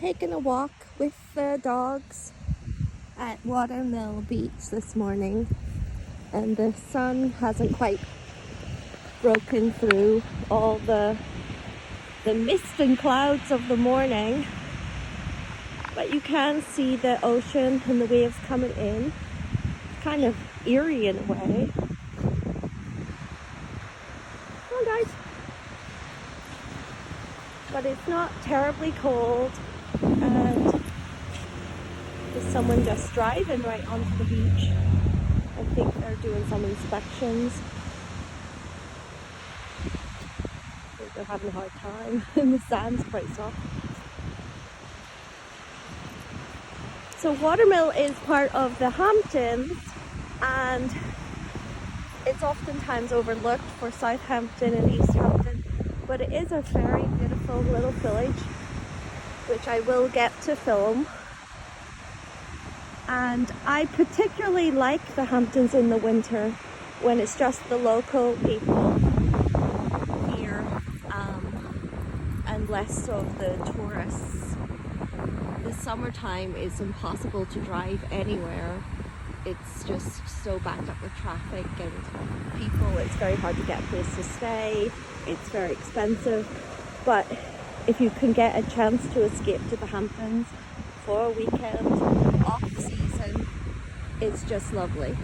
taking a walk with the dogs at Watermill Beach this morning, and the sun hasn't quite broken through all the mist and clouds of the morning, but you can see the ocean and the waves coming in. It's kind of eerie in a way. Come on, guys. But it's not terribly cold, and there's someone just driving right onto the beach. I think they're doing some inspections. I think they're having a hard time and the sand's quite soft. So Watermill is part of the Hamptons, and it's oftentimes overlooked for Southampton and East Hampton, but it is a very beautiful little village which I will get to film. And I particularly like the Hamptons in the winter when it's just the local people here and less of the tourists. The summertime is impossible to drive anywhere. It's just so backed up with traffic and people. It's very hard to get a place to stay. It's very expensive. But if you can get a chance to escape to the Hamptons for a weekend off season, it's just lovely.